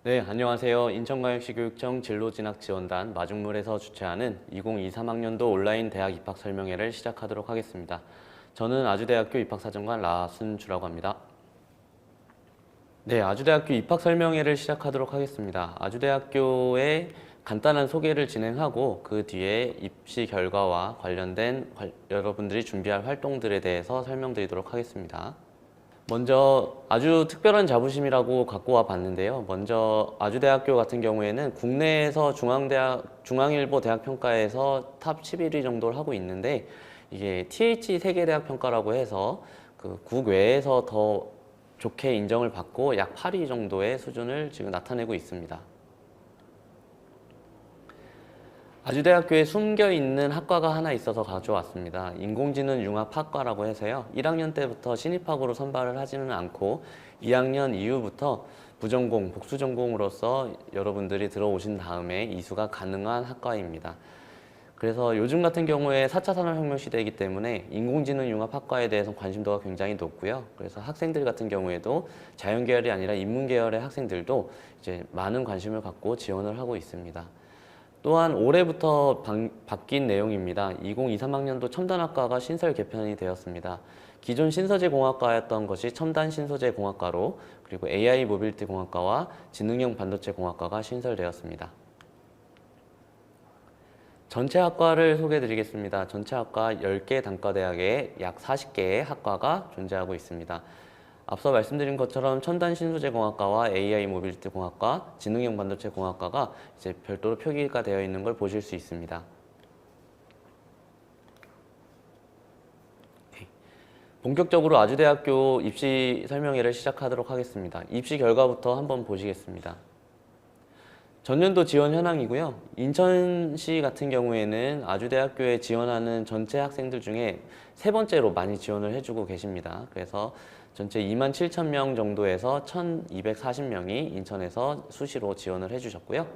네, 안녕하세요. 인천광역시교육청 진로진학지원단 마중물에서 주최하는 2023학년도 온라인 대학 입학 설명회를 시작하도록 하겠습니다. 저는 아주대학교 입학사정관 라순주라고 합니다. 네, 아주대학교 입학 설명회를 시작하도록 하겠습니다. 아주대학교의 간단한 소개를 진행하고 그 뒤에 입시 결과와 관련된 여러분들이 준비할 활동들에 대해서 설명드리도록 하겠습니다. 먼저 아주 특별한 자부심이라고 갖고 와 봤는데요. 먼저 아주대학교 같은 경우에는 국내에서 중앙일보 대학평가에서 탑 11위 정도를 하고 있는데, 이게 TH 세계대학평가라고 해서 그 국외에서 더 좋게 인정을 받고 약 8위 정도의 수준을 지금 나타내고 있습니다. 아주대학교에 숨겨있는 학과가 하나 있어서 가져왔습니다. 인공지능 융합학과라고 해서요. 1학년 때부터 신입학으로 선발을 하지는 않고 2학년 이후부터 부전공, 복수전공으로서 여러분들이 들어오신 다음에 이수가 가능한 학과입니다. 그래서 요즘 같은 경우에 4차 산업혁명 시대이기 때문에 인공지능 융합학과에 대해서 관심도가 굉장히 높고요. 그래서 학생들 같은 경우에도 자연계열이 아니라 인문계열의 학생들도 이제 많은 관심을 갖고 지원을 하고 있습니다. 또한 올해부터 바뀐 내용입니다. 2023학년도 첨단학과가 신설 개편이 되었습니다. 기존 신소재공학과였던 것이 첨단 신소재공학과로, 그리고 AI 모빌리티 공학과와 지능형 반도체 공학과가 신설되었습니다. 전체 학과를 소개해 드리겠습니다. 전체 학과 10개 단과대학에 약 40개의 학과가 존재하고 있습니다. 앞서 말씀드린 것처럼 첨단 신소재공학과와 AI 모빌리티 공학과, 지능형 반도체 공학과가 이제 별도로 표기가 되어 있는 걸 보실 수 있습니다. 본격적으로 아주대학교 입시 설명회를 시작하도록 하겠습니다. 입시 결과부터 한번 보시겠습니다. 전년도 지원 현황이고요. 인천시 같은 경우에는 아주대학교에 지원하는 전체 학생들 중에 세 번째로 많이 지원을 해주고 계십니다. 그래서 전체 27,000명 정도에서 1,240명이 인천에서 수시로 지원을 해주셨고요.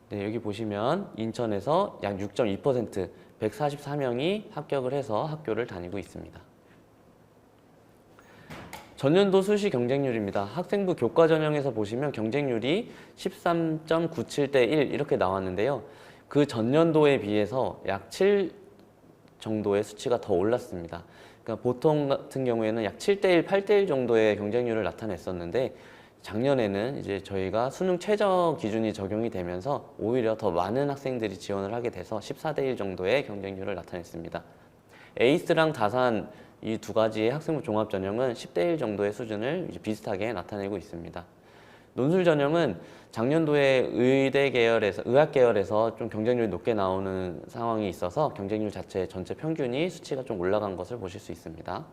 네, 여기 보시면 인천에서 약 6.2%, 144명이 합격을 해서 학교를 다니고 있습니다. 전년도 수시 경쟁률입니다. 학생부 교과 전형에서 보시면 경쟁률이 13.97대 1 이렇게 나왔는데요. 그 전년도에 비해서 약 7 정도의 수치가 더 올랐습니다. 그러니까 보통 같은 경우에는 약 7대1, 8대1 정도의 경쟁률을 나타냈었는데, 작년에는 이제 저희가 수능 최저 기준이 적용이 되면서 오히려 더 많은 학생들이 지원을 하게 돼서 14대1 정도의 경쟁률을 나타냈습니다. 에이스랑 다산 이 두 가지의 학생부 종합 전형은 10대1 정도의 수준을 이제 비슷하게 나타내고 있습니다. 논술 전형은 작년도에 의학 계열에서 좀 경쟁률이 높게 나오는 상황이 있어서 경쟁률 자체 전체 평균이 수치가 좀 올라간 것을 보실 수 있습니다.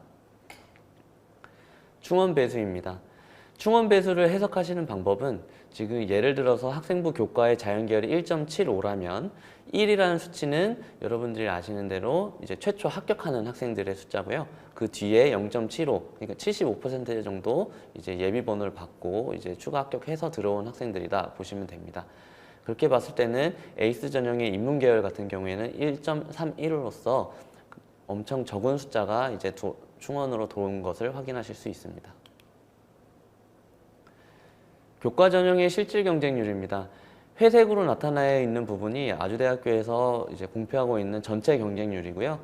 충원 배수입니다. 충원 배수를 해석하시는 방법은, 지금 예를 들어서 학생부 교과의 자연계열이 1.75라면 1이라는 수치는 여러분들이 아시는 대로 이제 최초 합격하는 학생들의 숫자고요. 그 뒤에 0.75, 그러니까 75% 정도 이제 예비번호를 받고 이제 추가 합격해서 들어온 학생들이다 보시면 됩니다. 그렇게 봤을 때는 에이스 전형의 인문계열 같은 경우에는 1.31로서 엄청 적은 숫자가 이제 충원으로 들어온 것을 확인하실 수 있습니다. 교과 전형의 실질 경쟁률입니다. 회색으로 나타나 있는 부분이 아주대학교에서 이제 공표하고 있는 전체 경쟁률이고요.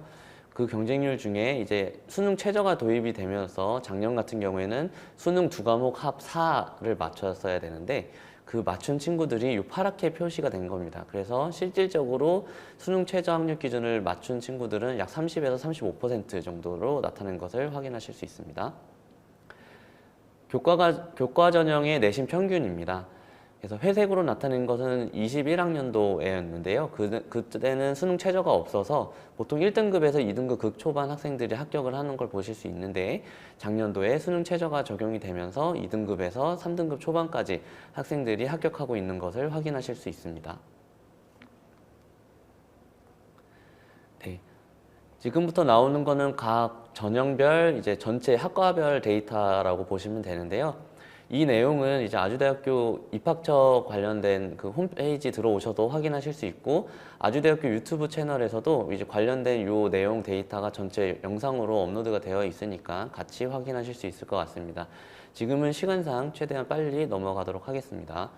그 경쟁률 중에 이제 수능 최저가 도입이 되면서 작년 같은 경우에는 수능 두 과목 합 4를 맞췄어야 되는데, 그 맞춘 친구들이 파랗게 표시가 된 겁니다. 그래서 실질적으로 수능 최저 학력 기준을 맞춘 친구들은 약 30에서 35% 정도로 나타낸 것을 확인하실 수 있습니다. 교과 전형의 내신 평균입니다. 그래서 회색으로 나타낸 것은 21학년도에였는데요. 그때는 수능 최저가 없어서 보통 1등급에서 2등급 극초반 학생들이 합격을 하는 걸 보실 수 있는데, 작년도에 수능 최저가 적용이 되면서 2등급에서 3등급 초반까지 학생들이 합격하고 있는 것을 확인하실 수 있습니다. 네. 지금부터 나오는 거는 각 전형별 이제 전체 학과별 데이터라고 보시면 되는데요. 이 내용은 이제 아주대학교 입학처 관련된 그 홈페이지 들어오셔도 확인하실 수 있고, 아주대학교 유튜브 채널에서도 이제 관련된 요 내용 데이터가 전체 영상으로 업로드가 되어 있으니까 같이 확인하실 수 있을 것 같습니다. 지금은 시간상 최대한 빨리 넘어가도록 하겠습니다.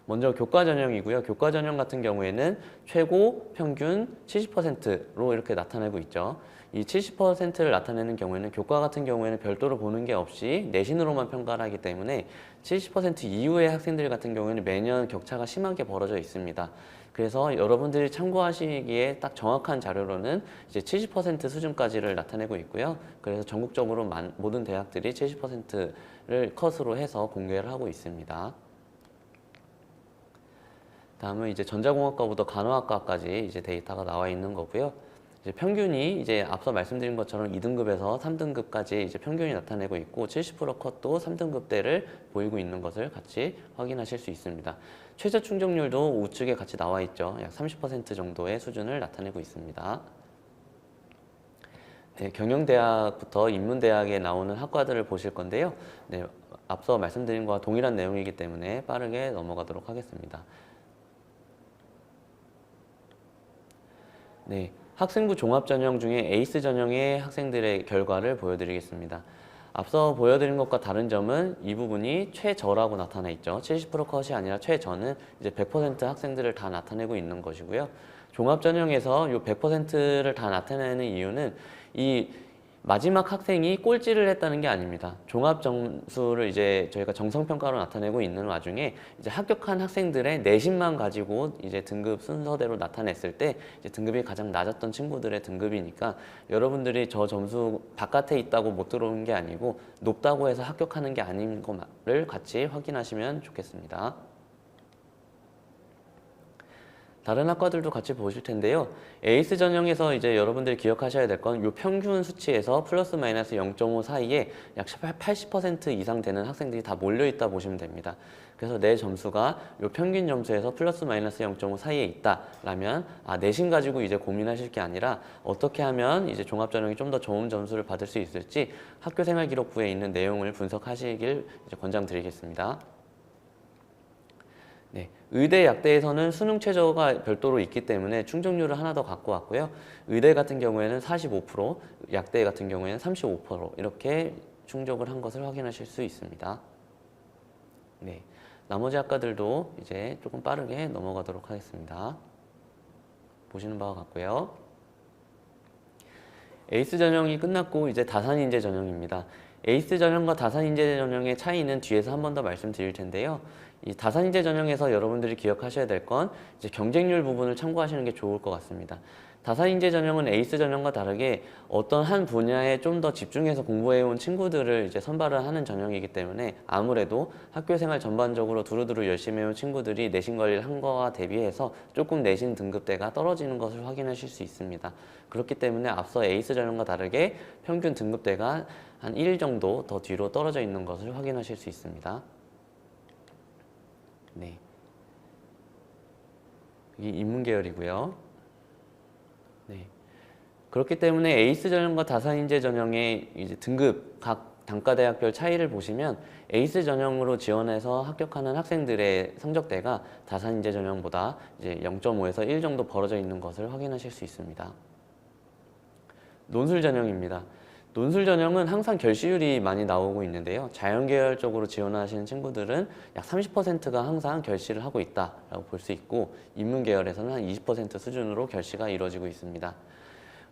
먼저 교과 전형이고요. 교과 전형 같은 경우에는 최고 평균 70%로 이렇게 나타내고 있죠. 이 70%를 나타내는 경우에는 교과 같은 경우에는 별도로 보는 게 없이 내신으로만 평가를 하기 때문에 70% 이후의 학생들 같은 경우에는 매년 격차가 심하게 벌어져 있습니다. 그래서 여러분들이 참고하시기에 딱 정확한 자료로는 이제 70% 수준까지를 나타내고 있고요. 그래서 전국적으로 모든 대학들이 70%를 컷으로 해서 공개를 하고 있습니다. 다음은 이제 전자공학과부터 간호학과까지 이제 데이터가 나와 있는 거고요. 이제 평균이 이제 앞서 말씀드린 것처럼 2등급에서 3등급까지 이제 평균이 나타내고 있고 70% 컷도 3등급대를 보이고 있는 것을 같이 확인하실 수 있습니다. 최저 충족률도 우측에 같이 나와 있죠. 약 30% 정도의 수준을 나타내고 있습니다. 네, 경영대학부터 인문대학에 나오는 학과들을 보실 건데요. 네, 앞서 말씀드린 것과 동일한 내용이기 때문에 빠르게 넘어가도록 하겠습니다. 네, 학생부 종합전형 중에 에이스 전형의 학생들의 결과를 보여드리겠습니다. 앞서 보여드린 것과 다른 점은 이 부분이 최저라고 나타나 있죠. 70% 컷이 아니라 최저는 이제 100% 학생들을 다 나타내고 있는 것이고요. 종합전형에서 이 100%를 다 나타내는 이유는 이 마지막 학생이 꼴찌를 했다는 게 아닙니다. 종합 점수를 이제 저희가 정성평가로 나타내고 있는 와중에 이제 합격한 학생들의 내신만 가지고 이제 등급 순서대로 나타냈을 때 이제 등급이 가장 낮았던 친구들의 등급이니까 여러분들이 저 점수 바깥에 있다고 못 들어오는 게 아니고 높다고 해서 합격하는 게 아닌 것을 같이 확인하시면 좋겠습니다. 다른 학과들도 같이 보실 텐데요. 에이스 전형에서 이제 여러분들이 기억하셔야 될 건 이 평균 수치에서 플러스 마이너스 0.5 사이에 약 80% 이상 되는 학생들이 다 몰려있다 보시면 됩니다. 그래서 내 점수가 이 평균 점수에서 플러스 마이너스 0.5 사이에 있다라면 내신 가지고 이제 고민하실 게 아니라 어떻게 하면 이제 종합전형이 좀 더 좋은 점수를 받을 수 있을지 학교생활기록부에 있는 내용을 분석하시길 이제 권장드리겠습니다. 네, 의대 약대에서는 수능 최저가 별도로 있기 때문에 충족률을 하나 더 갖고 왔고요. 의대 같은 경우에는 45%, 약대 같은 경우에는 35% 이렇게 충족을 한 것을 확인하실 수 있습니다. 네, 나머지 학과들도 이제 조금 빠르게 넘어가도록 하겠습니다. 보시는 바와 같고요. 에이스 전형이 끝났고 이제 다산인재 전형입니다. 에이스 전형과 다산인재 전형의 차이는 뒤에서 한 번 더 말씀드릴 텐데요. 이 다산인재 전형에서 여러분들이 기억하셔야 될 건 이제 경쟁률 부분을 참고하시는 게 좋을 것 같습니다. 다산인재 전형은 에이스 전형과 다르게 어떤 한 분야에 좀 더 집중해서 공부해온 친구들을 이제 선발을 하는 전형이기 때문에 아무래도 학교생활 전반적으로 두루두루 열심히 해온 친구들이 내신 관리를 한 거와 대비해서 조금 내신 등급대가 떨어지는 것을 확인하실 수 있습니다. 그렇기 때문에 앞서 에이스 전형과 다르게 평균 등급대가 한 1 정도 더 뒤로 떨어져 있는 것을 확인하실 수 있습니다. 네, 이 인문계열이고요. 네, 그렇기 때문에 에이스 전형과 다산인재 전형의 이제 등급 각 단과대학별 차이를 보시면 에이스 전형으로 지원해서 합격하는 학생들의 성적대가 다산인재 전형보다 이제 0.5에서 1 정도 벌어져 있는 것을 확인하실 수 있습니다. 논술 전형입니다. 논술 전형은 항상 결시율이 많이 나오고 있는데요. 자연계열 쪽으로 지원하시는 친구들은 약 30%가 항상 결시를 하고 있다라고 볼 수 있고 인문계열에서는 한 20% 수준으로 결시가 이루어지고 있습니다.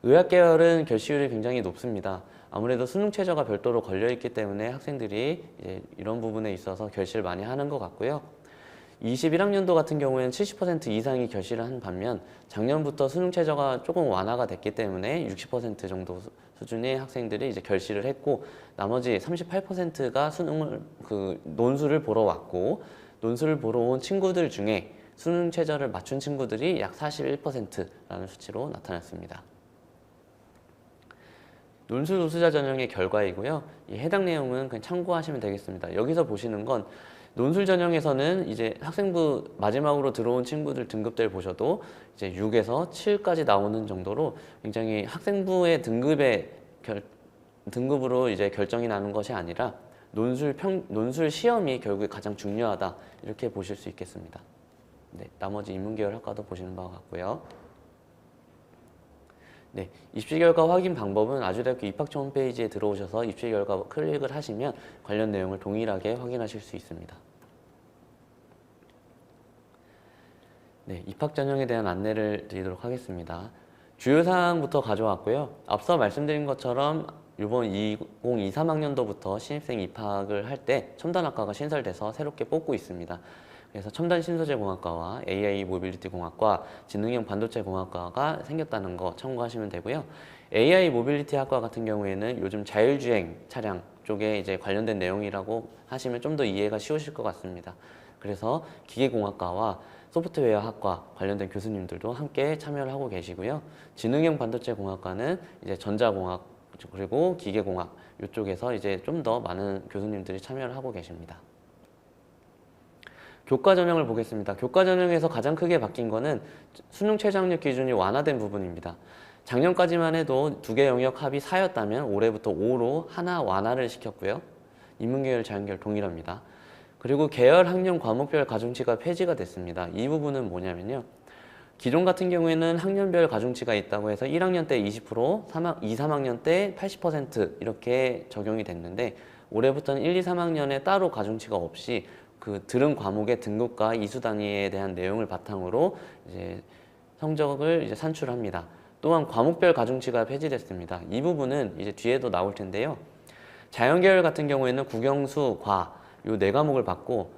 의학계열은 결시율이 굉장히 높습니다. 아무래도 수능 최저가 별도로 걸려있기 때문에 학생들이 이제 이런 부분에 있어서 결시를 많이 하는 것 같고요. 21학년도 같은 경우에는 70% 이상이 결시를 한 반면 작년부터 수능 최저가 조금 완화가 됐기 때문에 60% 정도 수준의 학생들이 이제 결시를 했고 나머지 38%가 논술을 보러 왔고 논술을 보러 온 친구들 중에 수능 최저를 맞춘 친구들이 약 41%라는 수치로 나타났습니다. 논술 우수자 전형의 결과이고요. 이 해당 내용은 그냥 참고하시면 되겠습니다. 여기서 보시는 건 논술 전형에서는 이제 학생부 마지막으로 들어온 친구들 등급대를 보셔도 이제 6에서 7까지 나오는 정도로 굉장히 학생부의 등급으로 이제 결정이 나는 것이 아니라 논술 시험이 결국에 가장 중요하다 이렇게 보실 수 있겠습니다. 네, 나머지 인문계열 학과도 보시는 바와 같고요. 네, 입시 결과 확인 방법은 아주대학교 입학처 홈페이지에 들어오셔서 입시 결과 클릭을 하시면 관련 내용을 동일하게 확인하실 수 있습니다. 네, 입학 전형에 대한 안내를 드리도록 하겠습니다. 주요 사항부터 가져왔고요. 앞서 말씀드린 것처럼 이번 2023학년도부터 신입생 입학을 할 때 첨단학과가 신설돼서 새롭게 뽑고 있습니다. 그래서 첨단신소재공학과와 AI 모빌리티 공학과, 지능형 반도체 공학과가 생겼다는 거 참고하시면 되고요. AI 모빌리티 학과 같은 경우에는 요즘 자율주행 차량 쪽에 이제 관련된 내용이라고 하시면 좀 더 이해가 쉬우실 것 같습니다. 그래서 기계공학과와 소프트웨어 학과 관련된 교수님들도 함께 참여를 하고 계시고요. 지능형 반도체 공학과는 이제 전자공학 그리고 기계공학 이쪽에서 이제 좀 더 많은 교수님들이 참여를 하고 계십니다. 교과 전형을 보겠습니다. 교과 전형에서 가장 크게 바뀐 거는 수능 최저학력 기준이 완화된 부분입니다. 작년까지만 해도 두 개 영역 합이 4였다면 올해부터 5로 하나 완화를 시켰고요. 인문계열, 자연계열 동일합니다. 그리고 계열 학년 과목별 가중치가 폐지가 됐습니다. 이 부분은 뭐냐면요. 기존 같은 경우에는 학년별 가중치가 있다고 해서 1학년 때 20%, 2, 3학년 때 80% 이렇게 적용이 됐는데 올해부터는 1, 2, 3학년에 따로 가중치가 없이 그 들은 과목의 등급과 이수 단위에 대한 내용을 바탕으로 이제 성적을 이제 산출합니다. 또한 과목별 가중치가 폐지됐습니다. 이 부분은 이제 뒤에도 나올 텐데요. 자연계열 같은 경우에는 국영수, 과 요 네 과목을 받고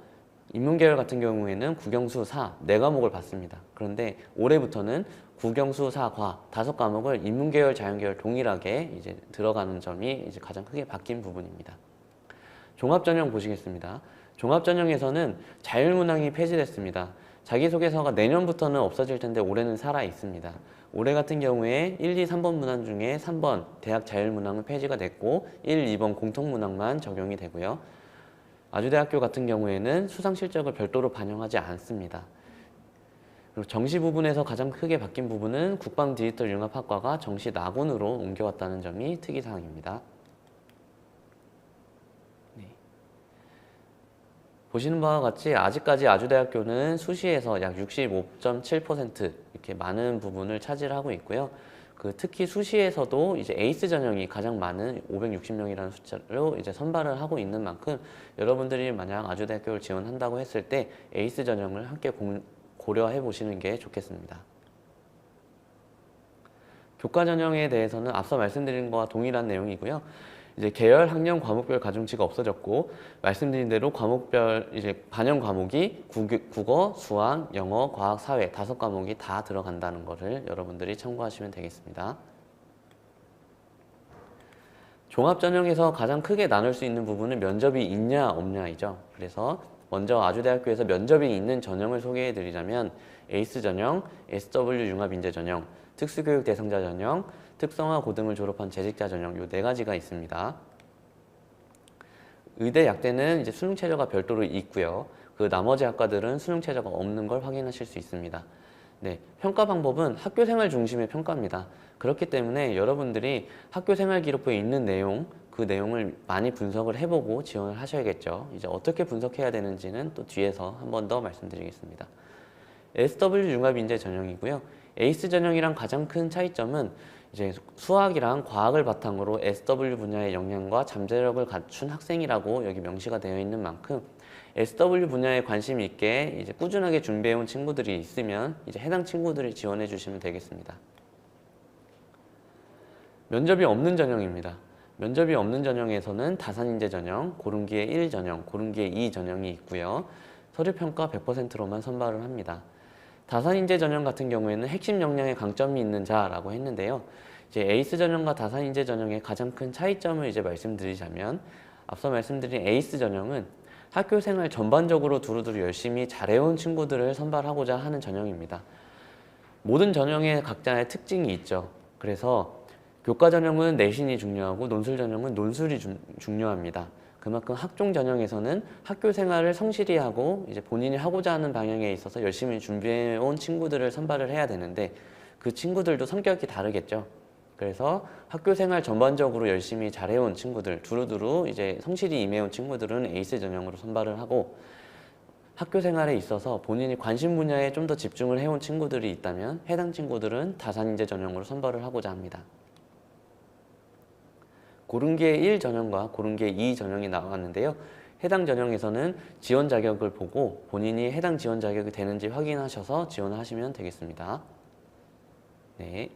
인문계열 같은 경우에는 국영수, 사 네 과목을 받습니다. 그런데 올해부터는 국영수, 사, 과 다섯 과목을 인문계열, 자연계열 동일하게 이제 들어가는 점이 이제 가장 크게 바뀐 부분입니다. 종합전형 보시겠습니다. 종합전형에서는 자율문항이 폐지됐습니다. 자기소개서가 내년부터는 없어질 텐데 올해는 살아 있습니다. 올해 같은 경우에 1, 2, 3번 문항 중에 3번 대학 자율문항은 폐지가 됐고 1, 2번 공통문항만 적용이 되고요. 아주대학교 같은 경우에는 수상실적을 별도로 반영하지 않습니다. 그리고 정시 부분에서 가장 크게 바뀐 부분은 국방디지털융합학과가 정시 낙원으로 옮겨왔다는 점이 특이사항입니다. 보시는 바와 같이 아직까지 아주대학교는 수시에서 약 65.7% 이렇게 많은 부분을 차지하고 있고요. 특히 수시에서도 이제 에이스 전형이 가장 많은 560명이라는 숫자로 이제 선발을 하고 있는 만큼 여러분들이 만약 아주대학교를 지원한다고 했을 때 에이스 전형을 함께 고려해 보시는 게 좋겠습니다. 교과 전형에 대해서는 앞서 말씀드린 것과 동일한 내용이고요. 이제 계열 학년 과목별 가중치가 없어졌고 말씀드린 대로 과목별 이제 반영 과목이 국어, 수학, 영어, 과학, 사회 다섯 과목이 다 들어간다는 것을 여러분들이 참고하시면 되겠습니다. 종합 전형에서 가장 크게 나눌 수 있는 부분은 면접이 있냐 없냐이죠. 그래서 먼저 아주대학교에서 면접이 있는 전형을 소개해 드리자면 에이스 전형, SW 융합인재 전형, 특수교육 대상자 전형, 특성화 고등을 졸업한 재직자 전형 요 네 가지가 있습니다. 의대, 약대는 이제 수능 최저가 별도로 있고요. 나머지 학과들은 수능 최저가 없는 걸 확인하실 수 있습니다. 네, 평가 방법은 학교 생활 중심의 평가입니다. 그렇기 때문에 여러분들이 학교 생활 기록부에 있는 내용, 그 내용을 많이 분석을 해보고 지원을 하셔야겠죠. 이제 어떻게 분석해야 되는지는 또 뒤에서 한 번 더 말씀드리겠습니다. SW 융합인재 전형이고요. 에이스 전형이랑 가장 큰 차이점은 이제 수학이랑 과학을 바탕으로 SW 분야의 역량과 잠재력을 갖춘 학생이라고 여기 명시가 되어 있는 만큼 SW 분야에 관심 있게 이제 꾸준하게 준비해온 친구들이 있으면 이제 해당 친구들을 지원해 주시면 되겠습니다. 면접이 없는 전형입니다. 면접이 없는 전형에서는 다산인재 전형, 고른기회 1 전형, 고른기회 2 전형이 있고요. 서류평가 100%로만 선발을 합니다. 다산인재 전형 같은 경우에는 핵심 역량에 강점이 있는 자라고 했는데요. 이제 에이스 전형과 다산인재 전형의 가장 큰 차이점을 이제 말씀드리자면 앞서 말씀드린 에이스 전형은 학교 생활 전반적으로 두루두루 열심히 잘해온 친구들을 선발하고자 하는 전형입니다. 모든 전형에 각자의 특징이 있죠. 그래서 교과 전형은 내신이 중요하고 논술 전형은 논술이 중요합니다. 그만큼 학종 전형에서는 학교 생활을 성실히 하고 이제 본인이 하고자 하는 방향에 있어서 열심히 준비해온 친구들을 선발을 해야 되는데 그 친구들도 성격이 다르겠죠. 그래서 학교 생활 전반적으로 열심히 잘해온 친구들, 두루두루 이제 성실히 임해온 친구들은 에이스 전형으로 선발을 하고, 학교 생활에 있어서 본인이 관심 분야에 좀 더 집중을 해온 친구들이 있다면 해당 친구들은 다산인재 전형으로 선발을 하고자 합니다. 고른기의 1 전형과 고른기의 2 전형이 나왔는데요. 해당 전형에서는 지원 자격을 보고 본인이 해당 지원 자격이 되는지 확인하셔서 지원을 하시면 되겠습니다. 네.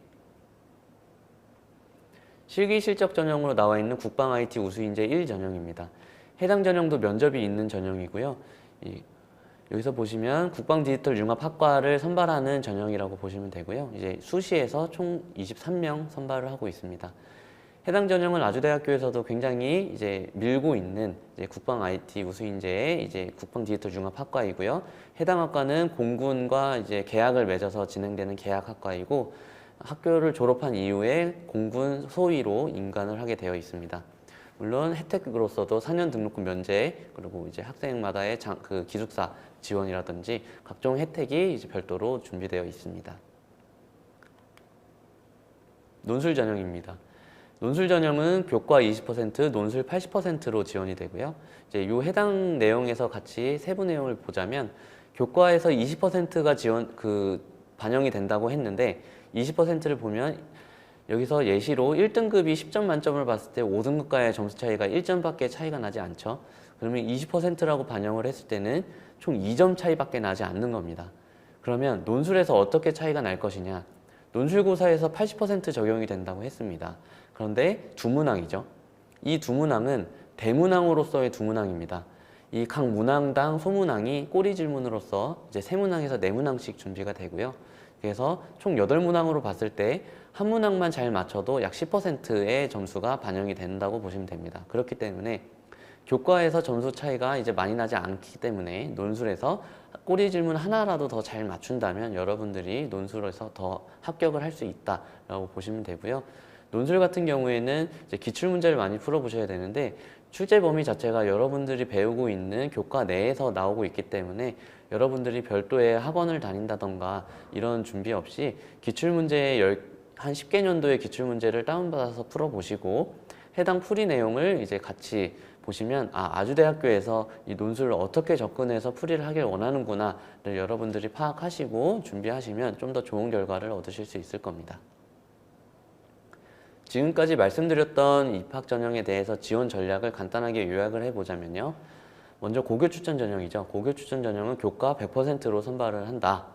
실기 실적 전형으로 나와 있는 국방 IT 우수인재 1 전형입니다. 해당 전형도 면접이 있는 전형이고요. 여기서 보시면 국방 디지털 융합학과를 선발하는 전형이라고 보시면 되고요. 이제 수시에서 총 23명 선발을 하고 있습니다. 해당 전형은 아주대학교에서도 굉장히 이제 밀고 있는 이제 국방 IT 우수인재의 이제 국방 디지털 융합학과이고요. 해당 학과는 공군과 이제 계약을 맺어서 진행되는 계약학과이고, 학교를 졸업한 이후에 공군 소위로 임관을 하게 되어 있습니다. 물론 혜택으로서도 4년 등록금 면제, 그리고 이제 학생마다의 그 기숙사 지원이라든지 각종 혜택이 이제 별도로 준비되어 있습니다. 논술 전형입니다. 논술 전형은 교과 20%, 논술 80%로 지원이 되고요. 이제 요 해당 내용에서 같이 세부 내용을 보자면, 교과에서 20%가 반영이 된다고 했는데 20%를 보면 여기서 예시로 1등급이 10점 만점을 봤을 때 5등급과의 점수 차이가 1점밖에 차이가 나지 않죠. 그러면 20%라고 반영을 했을 때는 총 2점 차이밖에 나지 않는 겁니다. 그러면 논술에서 어떻게 차이가 날 것이냐? 논술고사에서 80% 적용이 된다고 했습니다. 그런데 두 문항이죠. 이 두 문항은 대문항으로서의 두 문항입니다. 이 각 문항당 소문항이 꼬리 질문으로서 이제 세 문항에서 네 문항씩 준비가 되고요. 그래서 총 8문항으로 봤을 때 한 문항만 잘 맞춰도 약 10%의 점수가 반영이 된다고 보시면 됩니다. 그렇기 때문에 교과에서 점수 차이가 이제 많이 나지 않기 때문에 논술에서 꼬리 질문 하나라도 더 잘 맞춘다면 여러분들이 논술에서 더 합격을 할 수 있다라고 보시면 되고요. 논술 같은 경우에는 이제 기출문제를 많이 풀어보셔야 되는데, 출제 범위 자체가 여러분들이 배우고 있는 교과 내에서 나오고 있기 때문에 여러분들이 별도의 학원을 다닌다던가 이런 준비 없이 기출문제의 한 10개년도의 기출문제를 다운받아서 풀어보시고 해당 풀이 내용을 이제 같이 보시면 아주대학교에서 이 논술을 어떻게 접근해서 풀이를 하길 원하는구나를 여러분들이 파악하시고 준비하시면 좀 더 좋은 결과를 얻으실 수 있을 겁니다. 지금까지 말씀드렸던 입학 전형에 대해서 지원 전략을 간단하게 요약을 해보자면요. 먼저 고교 추천 전형이죠. 고교 추천 전형은 교과 100%로 선발을 한다.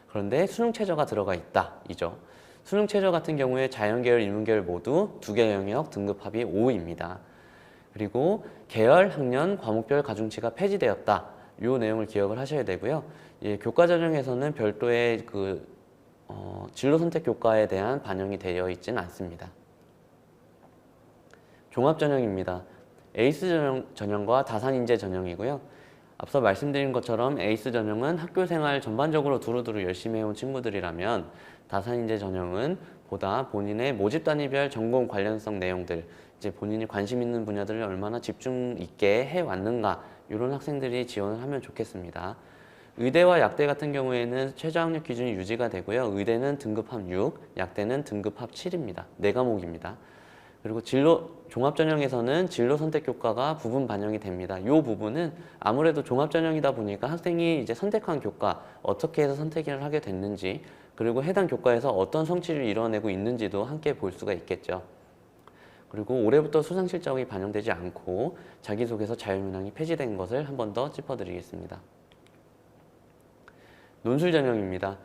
그런데 수능 최저가 들어가 있다. 이죠. 수능 최저 같은 경우에 자연계열, 인문계열 모두 2개 영역 등급 합이 5입니다. 그리고 계열, 학년, 과목별 가중치가 폐지되었다. 이 내용을 기억을 하셔야 되고요. 교과 전형에서는 별도의 진로 선택 교과에 대한 반영이 되어 있지는 않습니다. 종합 전형입니다. 에이스 전형과 다산인재 전형이고요. 앞서 말씀드린 것처럼 에이스 전형은 학교 생활 전반적으로 두루두루 열심히 해온 친구들이라면, 다산인재 전형은 보다 본인의 모집 단위별 전공 관련성 내용들, 이제 본인이 관심 있는 분야들을 얼마나 집중 있게 해왔는가, 이런 학생들이 지원을 하면 좋겠습니다. 의대와 약대 같은 경우에는 최저학력 기준이 유지가 되고요. 의대는 등급합 6, 약대는 등급합 7입니다. 4과목입니다. 그리고 종합전형에서는 진로선택교과가 부분 반영이 됩니다. 이 부분은 아무래도 종합전형이다 보니까 학생이 이제 선택한 교과, 어떻게 해서 선택을 하게 됐는지, 그리고 해당 교과에서 어떤 성취를 이뤄내고 있는지도 함께 볼 수가 있겠죠. 그리고 올해부터 수상실적이 반영되지 않고 자기소개서 자유문항이 폐지된 것을 한 번 더 짚어드리겠습니다. 논술 전형입니다.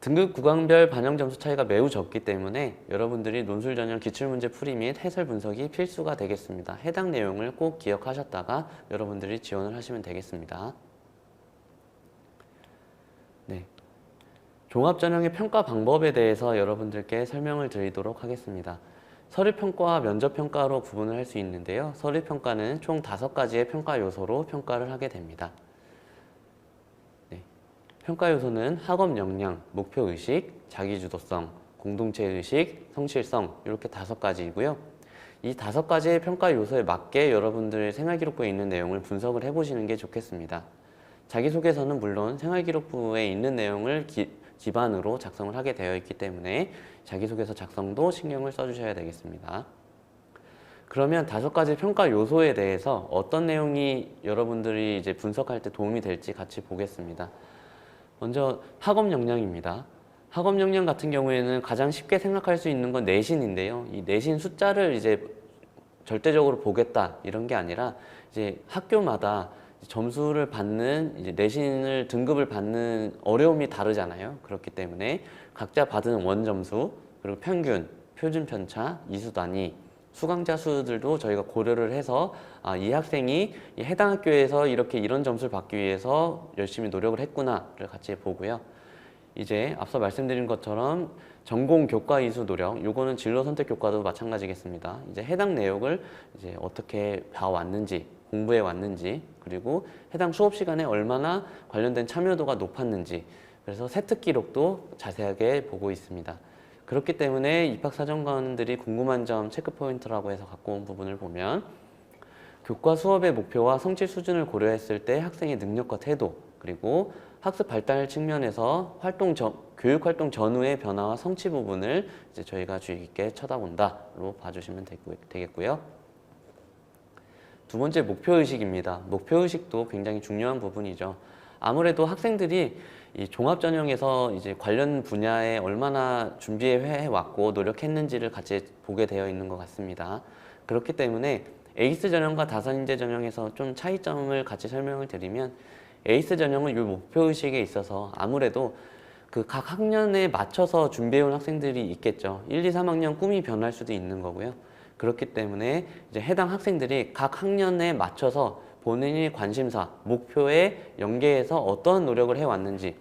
등급 구간별 반영 점수 차이가 매우 적기 때문에 여러분들이 논술 전형 기출문제 풀이 및 해설 분석이 필수가 되겠습니다. 해당 내용을 꼭 기억하셨다가 여러분들이 지원을 하시면 되겠습니다. 네. 종합 전형의 평가 방법에 대해서 여러분들께 설명을 드리도록 하겠습니다. 서류평가와 면접평가로 구분을 할 수 있는데요. 서류평가는 총 5가지의 평가 요소로 평가를 하게 됩니다. 평가 요소는 학업 역량, 목표의식, 자기주도성, 공동체의식, 성실성, 이렇게 5가지이고요. 이 5가지의 평가 요소에 맞게 여러분들 생활기록부에 있는 내용을 분석을 해보시는 게 좋겠습니다. 자기소개서는 물론 생활기록부에 있는 내용을 기반으로 작성을 하게 되어 있기 때문에 자기소개서 작성도 신경을 써주셔야 되겠습니다. 그러면 5가지 평가 요소에 대해서 어떤 내용이 여러분들이 이제 분석할 때 도움이 될지 같이 보겠습니다. 먼저 학업 역량입니다. 학업 역량 같은 경우에는 가장 쉽게 생각할 수 있는 건 내신인데요. 이 내신 숫자를 이제 절대적으로 보겠다 이런 게 아니라 이제 학교마다 점수를 받는 이제 내신을 등급을 받는 어려움이 다르잖아요. 그렇기 때문에 각자 받은 원점수 그리고 평균, 표준 편차, 이수 단위, 수강자 수들도 저희가 고려를 해서 이 학생이 해당 학교에서 이렇게 이런 점수를 받기 위해서 열심히 노력을 했구나를 같이 보고요. 이제 앞서 말씀드린 것처럼 전공 교과 이수 노력, 요거는 진로 선택 교과도 마찬가지겠습니다. 이제 해당 내용을 이제 어떻게 봐왔는지, 공부해 왔는지, 그리고 해당 수업 시간에 얼마나 관련된 참여도가 높았는지, 그래서 세특 기록도 자세하게 보고 있습니다. 그렇기 때문에 입학사정관들이 궁금한 점 체크 포인트라고 해서 갖고 온 부분을 보면 교과 수업의 목표와 성취 수준을 고려했을 때 학생의 능력과 태도, 그리고 학습 발달 측면에서 교육 활동 전후의 변화와 성취 부분을 이제 저희가 주의 깊게 쳐다본다로 봐주시면 되겠고요. 두 번째, 목표의식입니다. 목표의식도 굉장히 중요한 부분이죠. 아무래도 학생들이 이 종합전형에서 이제 관련 분야에 얼마나 준비해 왔고 노력했는지를 같이 보게 되어 있는 것 같습니다. 그렇기 때문에 에이스 전형과 다산인재 전형에서 좀 차이점을 같이 설명을 드리면, 에이스 전형은 이 목표의식에 있어서 아무래도 그 각 학년에 맞춰서 준비해온 학생들이 있겠죠. 1, 2, 3학년 꿈이 변할 수도 있는 거고요. 그렇기 때문에 이제 해당 학생들이 각 학년에 맞춰서 본인의 관심사, 목표에 연계해서 어떠한 노력을 해왔는지,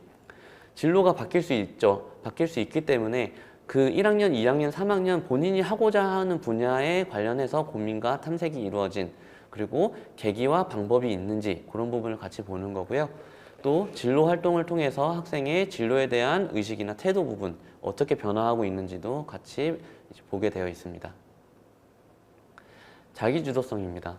진로가 바뀔 수 있죠. 바뀔 수 있기 때문에 그 1학년, 2학년, 3학년 본인이 하고자 하는 분야에 관련해서 고민과 탐색이 이루어진, 그리고 계기와 방법이 있는지 그런 부분을 같이 보는 거고요. 또 진로 활동을 통해서 학생의 진로에 대한 의식이나 태도 부분 어떻게 변화하고 있는지도 같이 보게 되어 있습니다. 자기주도성입니다.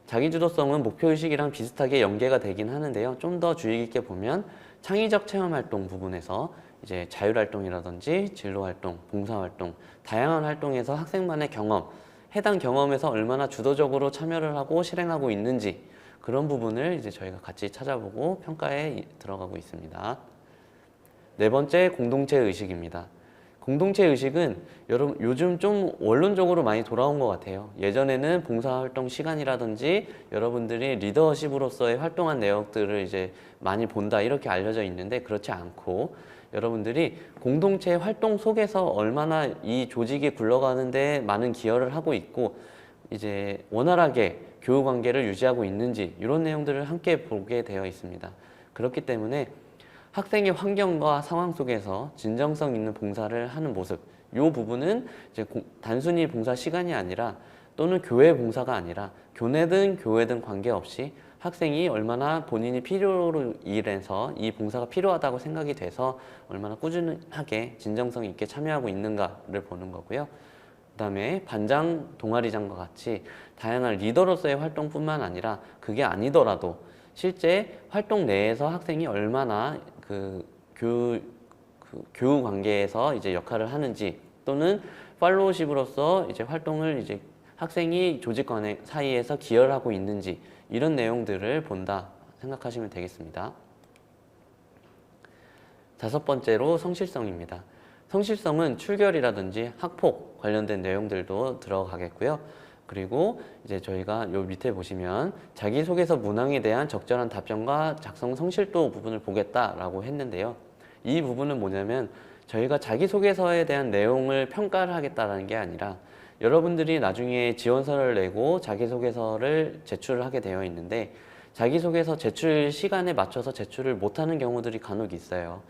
자기주도성은 목표의식이랑 비슷하게 연계가 되긴 하는데요. 좀 더 주의 깊게 보면 창의적 체험활동 부분에서 이제 자율활동이라든지 진로활동, 봉사활동, 다양한 활동에서 학생만의 경험, 해당 경험에서 얼마나 주도적으로 참여를 하고 실행하고 있는지 그런 부분을 이제 저희가 같이 찾아보고 평가에 들어가고 있습니다. 네 번째, 공동체 의식입니다. 공동체 의식은 여러분 요즘 좀 원론적으로 많이 돌아온 것 같아요. 예전에는 봉사활동 시간이라든지 여러분들이 리더십으로서의 활동한 내역들을 이제 많이 본다 이렇게 알려져 있는데, 그렇지 않고 여러분들이 공동체 활동 속에서 얼마나 이 조직이 굴러가는데 많은 기여를 하고 있고 이제 원활하게 교우 관계를 유지하고 있는지 이런 내용들을 함께 보게 되어 있습니다. 그렇기 때문에 학생의 환경과 상황 속에서 진정성 있는 봉사를 하는 모습, 이 부분은 이제 단순히 봉사 시간이 아니라 또는 교회 봉사가 아니라 교내든 교회든 관계없이 학생이 얼마나 본인이 필요로 일해서 이 봉사가 필요하다고 생각이 돼서 얼마나 꾸준하게 진정성 있게 참여하고 있는가를 보는 거고요. 그 다음에 반장, 동아리장과 같이 다양한 리더로서의 활동뿐만 아니라 그게 아니더라도 실제 활동 내에서 학생이 얼마나 교우 관계에서 이제 역할을 하는지, 또는 팔로우십으로서 이제 활동을 이제 학생이 조직 간 사이에서 기여를 하고 있는지 이런 내용들을 본다 생각하시면 되겠습니다. 다섯 번째로 성실성입니다. 성실성은 출결이라든지 학폭 관련된 내용들도 들어가겠고요. 그리고 이제 저희가 요 밑에 보시면 자기소개서 문항에 대한 적절한 답변과 작성 성실도 부분을 보겠다라고 했는데요. 이 부분은 뭐냐면 저희가 자기소개서에 대한 내용을 평가를 하겠다라는 게 아니라 여러분들이 나중에 지원서를 내고 자기소개서를 제출을 하게 되어 있는데 자기소개서 제출 시간에 맞춰서 제출을 못하는 경우들이 간혹 있어요.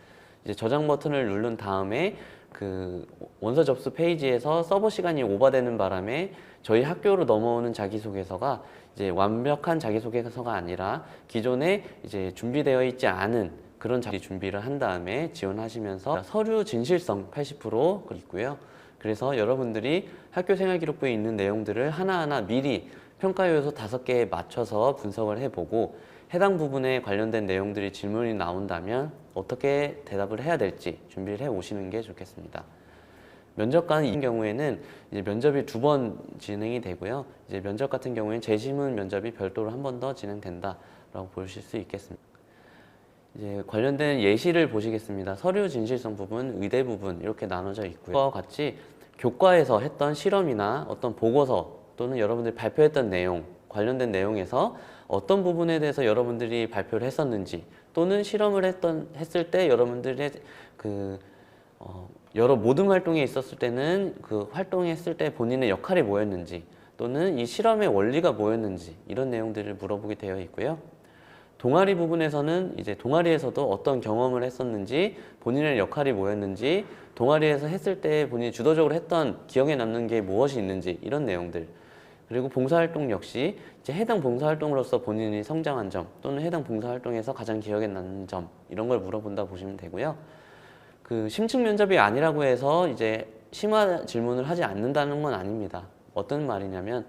이제 저장 버튼을 누른 다음에 그 원서 접수 페이지에서 서버 시간이 오버되는 바람에 저희 학교로 넘어오는 자기소개서가 이제 완벽한 자기소개서가 아니라 기존에 이제 준비되어 있지 않은 그런 준비를 한 다음에 지원하시면서 서류 진실성 80% 있고요. 그래서 여러분들이 학교 생활기록부에 있는 내용들을 하나하나 미리 평가 요소 5개에 맞춰서 분석을 해보고 해당 부분에 관련된 내용들이 질문이 나온다면 어떻게 대답을 해야 될지 준비를 해 오시는 게 좋겠습니다. 면접관인 경우에는 이제 면접이 2번 진행이 되고요. 이제 면접 같은 경우에는 재심은 면접이 별도로 한 번 더 진행된다라고 보실 수 있겠습니다. 이제 관련된 예시를 보시겠습니다. 서류 진실성 부분, 의대 부분 이렇게 나눠져 있고요. 그와 같이 교과에서 했던 실험이나 어떤 보고서 또는 여러분들이 발표했던 내용, 관련된 내용에서 어떤 부분에 대해서 여러분들이 발표를 했었는지 또는 실험을 했을 때 여러분들의 여러 모든 활동에 있었을 때는 그 활동했을 때 본인의 역할이 뭐였는지 또는 이 실험의 원리가 뭐였는지 이런 내용들을 물어보게 되어 있고요. 동아리 부분에서는 이제 동아리에서도 어떤 경험을 했었는지 본인의 역할이 뭐였는지 동아리에서 했을 때 본인이 주도적으로 했던 기억에 남는 게 무엇이 있는지 이런 내용들 그리고 봉사활동 역시 이제 해당 봉사활동으로서 본인이 성장한 점 또는 해당 봉사활동에서 가장 기억에 남는 점 이런 걸 물어본다 보시면 되고요. 그 심층 면접이 아니라고 해서 이제 심화 질문을 하지 않는다는 건 아닙니다. 어떤 말이냐면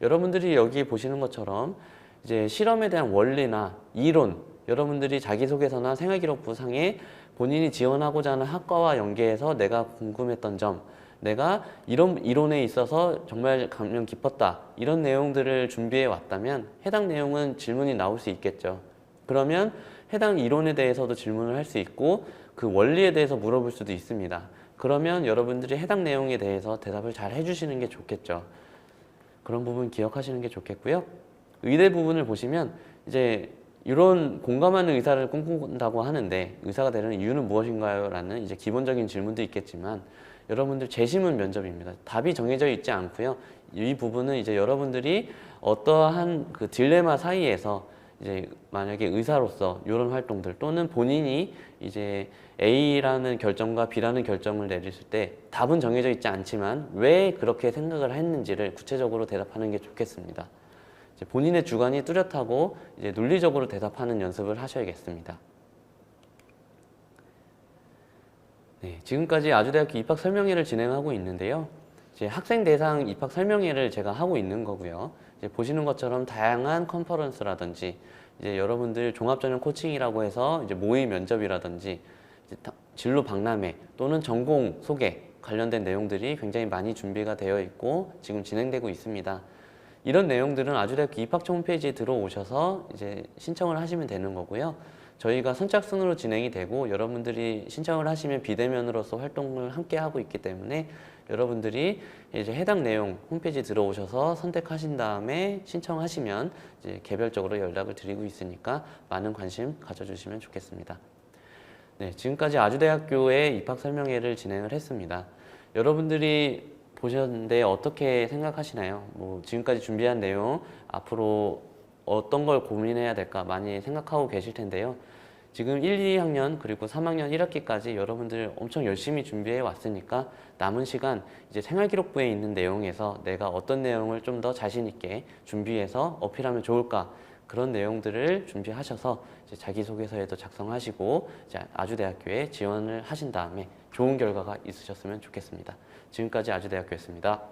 여러분들이 여기 보시는 것처럼 이제 실험에 대한 원리나 이론, 여러분들이 자기소개서나 생활기록부 상에 본인이 지원하고자 하는 학과와 연계해서 내가 궁금했던 점, 내가 이런 이론에 있어서 정말 감명 깊었다 이런 내용들을 준비해 왔다면 해당 내용은 질문이 나올 수 있겠죠. 그러면 해당 이론에 대해서도 질문을 할 수 있고 그 원리에 대해서 물어볼 수도 있습니다. 그러면 여러분들이 해당 내용에 대해서 대답을 잘 해주시는 게 좋겠죠. 그런 부분 기억하시는 게 좋겠고요. 의대 부분을 보시면 이제 이런 공감하는 의사를 꿈꾼다고 하는데 의사가 되는 이유는 무엇인가요? 라는 이제 기본적인 질문도 있겠지만 여러분들 재심은 면접입니다. 답이 정해져 있지 않고요. 이 부분은 이제 여러분들이 어떠한 그 딜레마 사이에서 이제 만약에 의사로서 이런 활동들 또는 본인이 이제 A라는 결정과 B라는 결정을 내렸을 때 답은 정해져 있지 않지만 왜 그렇게 생각을 했는지를 구체적으로 대답하는 게 좋겠습니다. 이제 본인의 주관이 뚜렷하고 이제 논리적으로 대답하는 연습을 하셔야겠습니다. 네, 지금까지 아주대학교 입학 설명회를 진행하고 있는데요. 이제 학생 대상 입학 설명회를 제가 하고 있는 거고요. 이제 보시는 것처럼 다양한 컨퍼런스라든지 이제 여러분들 종합전형 코칭이라고 해서 이제 모의 면접이라든지 이제 진로 박람회 또는 전공 소개 관련된 내용들이 굉장히 많이 준비가 되어 있고 지금 진행되고 있습니다. 이런 내용들은 아주대학교 입학처 홈페이지에 들어오셔서 이제 신청을 하시면 되는 거고요. 저희가 선착순으로 진행이 되고 여러분들이 신청을 하시면 비대면으로서 활동을 함께 하고 있기 때문에 여러분들이 이제 해당 내용 홈페이지 들어오셔서 선택하신 다음에 신청하시면 이제 개별적으로 연락을 드리고 있으니까 많은 관심 가져주시면 좋겠습니다. 네, 지금까지 아주대학교의 입학 설명회를 진행을 했습니다. 여러분들이 보셨는데 어떻게 생각하시나요? 뭐 지금까지 준비한 내용 앞으로 어떤 걸 고민해야 될까 많이 생각하고 계실 텐데요. 지금 1, 2학년 그리고 3학년 1학기까지 여러분들 엄청 열심히 준비해 왔으니까 남은 시간 이제 생활기록부에 있는 내용에서 내가 어떤 내용을 좀 더 자신 있게 준비해서 어필하면 좋을까 그런 내용들을 준비하셔서 이제 자기소개서에도 작성하시고 이제 아주대학교에 지원을 하신 다음에 좋은 결과가 있으셨으면 좋겠습니다. 지금까지 아주대학교였습니다.